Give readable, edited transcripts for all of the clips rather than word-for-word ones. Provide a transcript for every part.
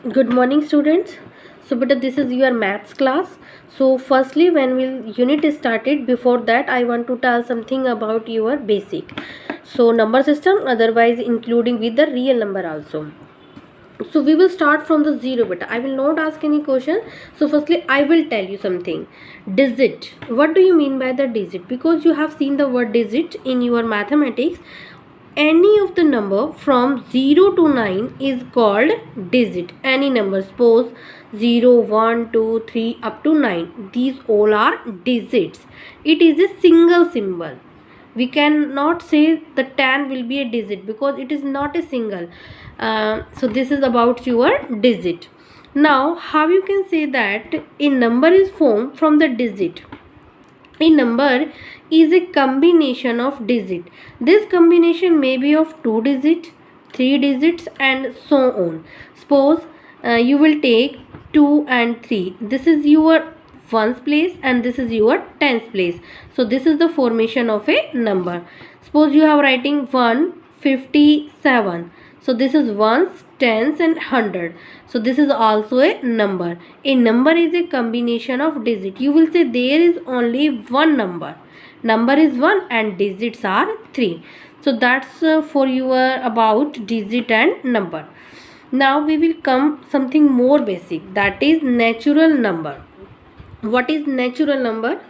Good morning, students. So, beta, this is your maths class. So, firstly, when will unit is started? Before that, I want to tell something about your basic. So, number system, otherwise including with the real number also. So, we will start from the zero, beta. I will not ask any question. So, firstly, I will tell you something. Digit. What do you mean by the digit? Because you have seen the word digit in your mathematics. Any of the number from 0 to 9 is called digit. Any number, suppose 0, 1, 2, 3 up to 9, these all are digits. It is a single symbol. We cannot say the 10 will be a digit because it is not a single. So this is about your digit. Now how you can say that a number is formed from the digit? A number is a combination of digit. This combination may be of 2 digits, 3 digits and so on. Suppose you will take 2 and 3. This is your ones place and this is your tens place. So this is the formation of a number. Suppose you have writing 157. So this is ones, tens and hundred. So this is also a number. A number is a combination of digit. You will say there is only one number. Number is 1 and digits are 3. So that's for your about digit and number. Now we will come something more basic, that is natural number. What is natural number?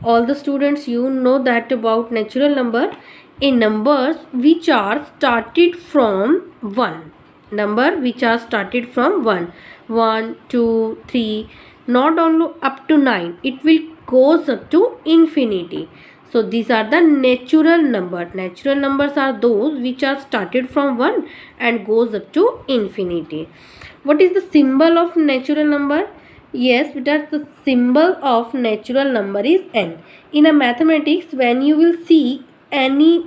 All the students, you know that about natural number. A numbers which are started from 1. Number which are started from 1. 1, 2, 3, not only up to 9. It will goes up to infinity. So these are the natural number. Natural numbers are those which are started from 1 and goes up to infinity. What is the symbol of natural number? Yes, because the symbol of natural number is n. In a mathematics, when you will see any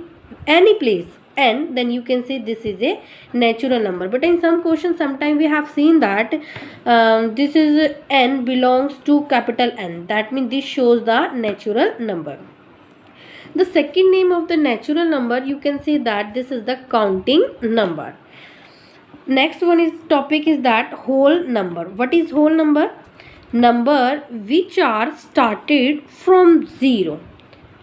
place n, then you can say this is a natural number. But in some questions, sometimes we have seen that this is n belongs to capital N. That means this shows the natural number. The second name of the natural number, you can say that this is the counting number. Next one is topic is that whole number. What is whole number? Number which are started from 0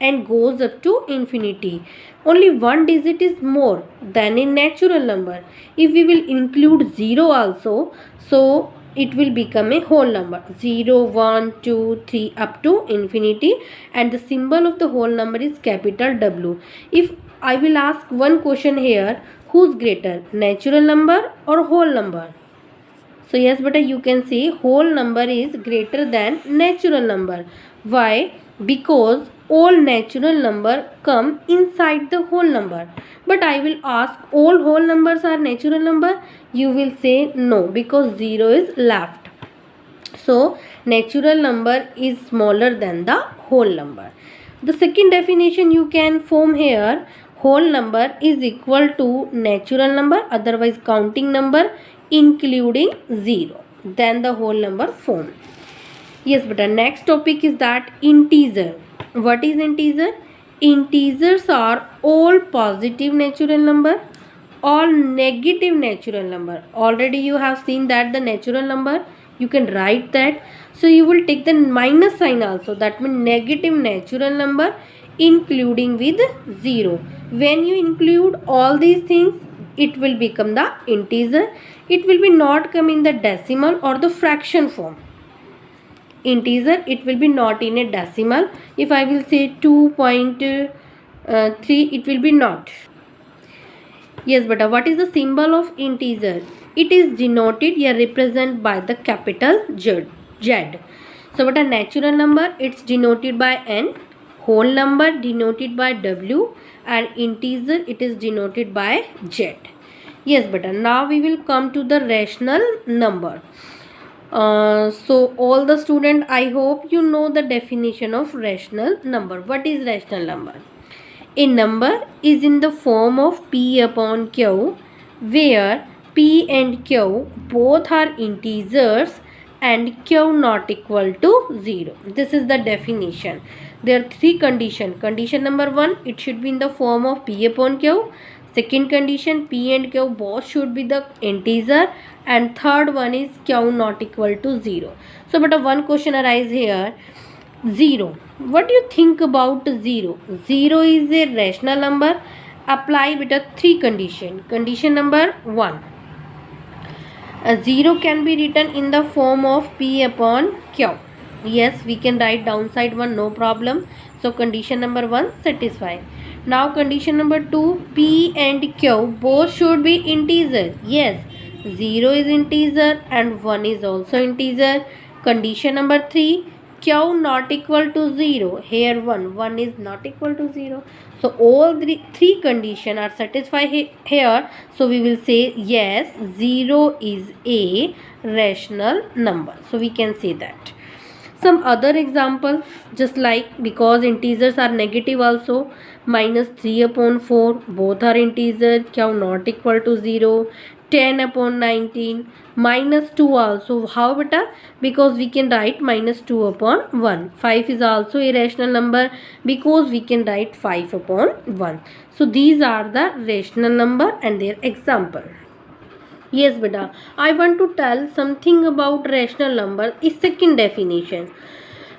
and goes up to infinity. Only one digit is more than a natural number. If we will include 0 also, so it will become a whole number. 0, 1, 2, 3 up to infinity, and the symbol of the whole number is capital W. If I will ask one question here, who's greater, natural number or whole number? So yes, but you can say whole number is greater than natural number. Why? Because all natural number come inside the whole number. But I will ask, all whole numbers are natural number? You will say no, because 0 is left. So natural number is smaller than the whole number. The second definition you can form here, whole number is equal to natural number, otherwise counting number, including 0. Then the whole number formed. Yes, but the next topic is that integer. What is integer? Integers are all positive natural number, all negative natural number. Already you have seen that the natural number, you can write that. So you will take the minus sign also. That means negative natural number including with 0. When you include all these things, it will become the integer. It will be not come in the decimal or the fraction form. Integer, it will be not in a decimal. If I will say 2.3, it will be not. Yes, but what is the symbol of integer? It is denoted here, represented by the capital Z. So what a natural number, it's denoted by n, whole number denoted by W, and integer it is denoted by Z. Yes, but now we will come to the rational number. So all the student, I hope you know the definition of rational number. What is rational number? A number is in the form of P upon Q, where P and Q both are integers and Q not equal to 0. This is the definition. There are three conditions. Condition number 1, it should be in the form of P upon Q. Second condition, P and Q both should be the integer. and third one is q not equal to 0. So but one question arise here. 0, what do you think about 0? 0 is a rational number. Apply with a 3 condition. Condition number 1, a 0 can be written in the form of p upon q. Yes, we can write downside 1, no problem. So condition number 1 satisfied. Now condition number 2, p and q both should be integer. Yes, 0 is integer and 1 is also integer. Condition number 3, q not equal to 0. Here 1 is not equal to 0. So all three conditions are satisfied here. So we will say yes, 0 is a rational number. So we can say that. Some other example, just like because integers are negative also, minus 3 upon 4, both are integer, q not equal to 0, 10 upon 19, minus 2 also, how beta? Because we can write minus 2 upon 1. 5 is also a rational number because we can write 5 upon 1. So these are the rational number and their example. Yes beta, I want to tell something about rational number is second definition.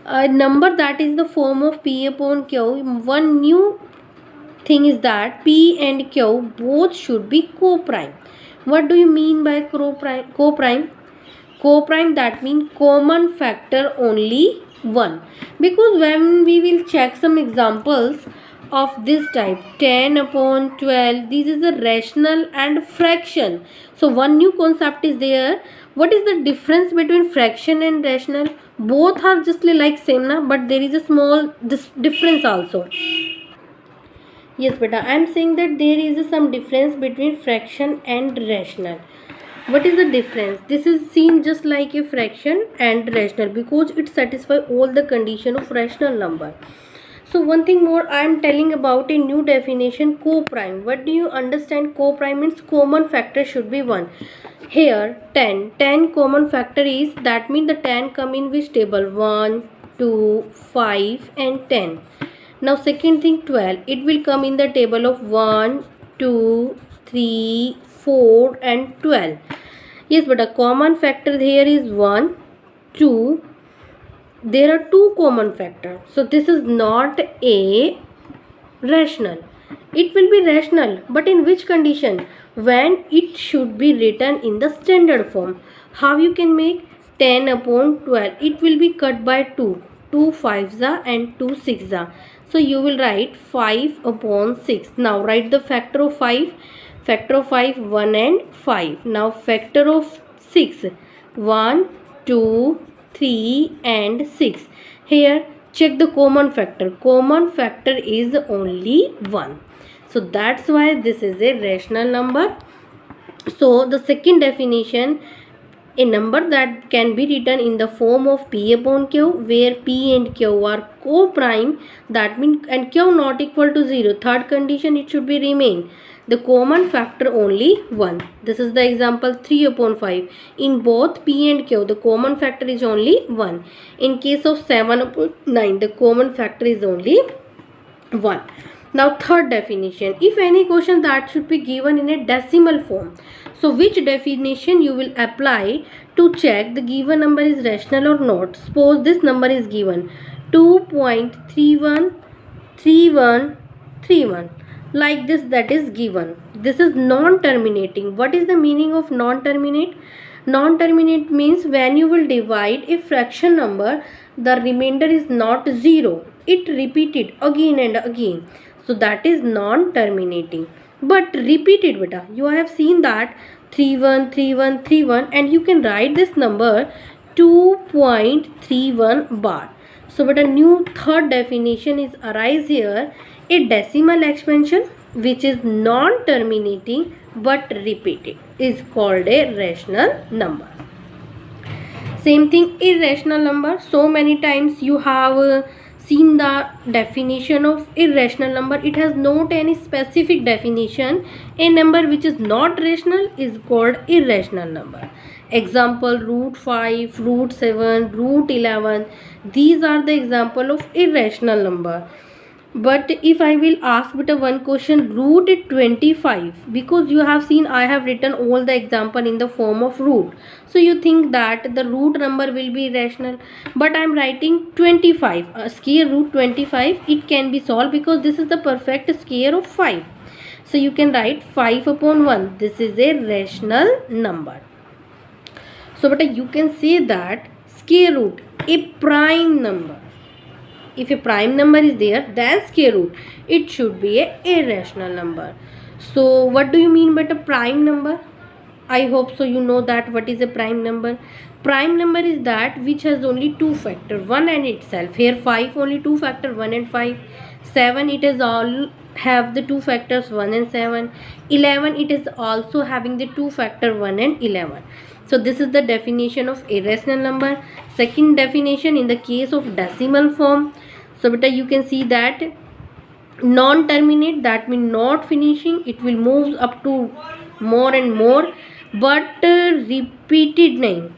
A number that is the form of p upon q. One new thing is that p and q both should be co-prime. What do you mean by co-prime? Co-prime, that means common factor only 1. Because when we will check some examples of this type, 10 upon 12, this is a rational and fraction. So one new concept is there. What is the difference between fraction and rational? Both are just like same na, but there is a small difference also. Yes beta, I am saying that there is some difference between fraction and rational. What is the difference? This is seen just like a fraction and rational because it satisfies all the condition of rational number. So one thing more, I am telling about a new definition, co-prime. What do you understand? Co-prime means common factor should be 1. Here 10 common factor is, that means the 10 come in which table? 1, 2, 5 and 10. Now second thing, 12, it will come in the table of 1, 2, 3, 4 and 12. Yes, but a common factor here is 1, 2. There are two common factors. So this is not a rational. It will be rational, but in which condition? When it should be written in the standard form. How you can make? 10 upon 12. It will be cut by 2. 2 5s and 2 6s. So you will write 5 upon 6. Now write the factor of 5. Factor of 5, 1 and 5. Now factor of 6. 1, 2, 3 and 6. Here check the common factor. Common factor is only 1. So that's why this is a rational number. So the second definition, a number that can be written in the form of p upon q, where p and q are co-prime, that means and q not equal to 0. Third condition, it should be remain the common factor only 1. This is the example 3 upon 5. In both p and q, the common factor is only 1. In case of 7 upon 9, the common factor is only 1. Now third definition, if any question that should be given in a decimal form. So which definition you will apply to check the given number is rational or not? Suppose this number is given 2.313131 like this, that is given. This is non-terminating. What is the meaning of non-terminate? Non-terminate means when you will divide a fraction number, the remainder is not 0. It repeated again and again. So that is non-terminating. But repeated beta, you have seen that 313131 and you can write this number 2.31 bar. So but a new third definition is arise here, a decimal expansion which is non-terminating but repeated is called a rational number. Same thing, irrational number. So many times you have seen the definition of irrational number. It has not any specific definition. A number which is not rational is called irrational number. Example, root 5, root 7, root 11. These are the example of irrational number. But if I will ask beta one question, root 25, because you have seen I have written all the example in the form of root, so you think that the root number will be rational, but I am writing 25, square root 25. It can be solved because this is the perfect square of 5. So you can write 5 upon 1. This is a rational number. So beta you can say that square root, a prime number. If a prime number is there, then square root, it should be a irrational number. So what do you mean by a prime number? I hope so you know that what is a prime number. Prime number is that which has only two factor, 1 and itself. Here 5 only two factor, 1 and 5. 7 it is all have the two factors, 1 and 7. 11 it is also having the two factor, 1 and 11. So this is the definition of irrational number. Second definition in the case of decimal form. So beta you can see that non-terminate, that means not finishing, it will move up to more and more, but repeated nahi.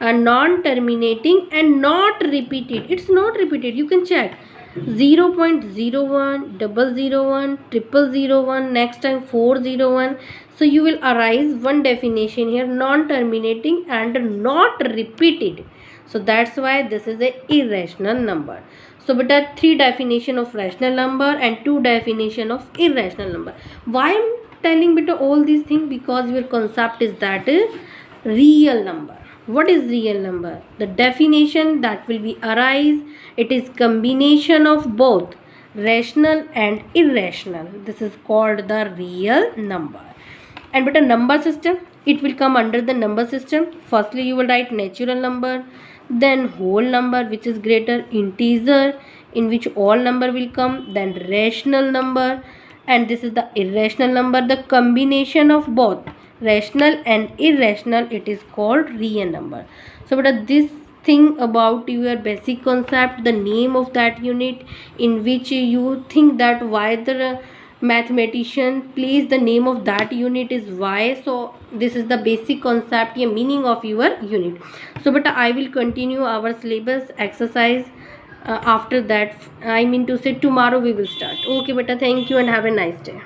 Non-terminating and not repeated, it's not repeated. You can check 0.01, 001, 0001, next time 401. So you will arise one definition here, non-terminating and not repeated. So that's why this is a irrational number. So beta 3 definition of rational number and 2 definition of irrational number. Why I'm telling beta all these things? Because your concept is that real number. What is real number? The definition that will be arise, it is combination of both rational and irrational. This is called the real number. And beta number system, it will come under the number system. Firstly you will write natural number, then whole number which is greater, integer in which all number will come, then rational number, and this is the irrational number. The combination of both rational and irrational, it is called real number. So but this thing about your basic concept, the name of that unit in which you think that why the mathematician place the name of that unit is y. So this is the basic concept, a meaning of your unit. So but I will continue our syllabus exercise after that. I mean to say tomorrow we will start. Okay beta, thank you and have a nice day.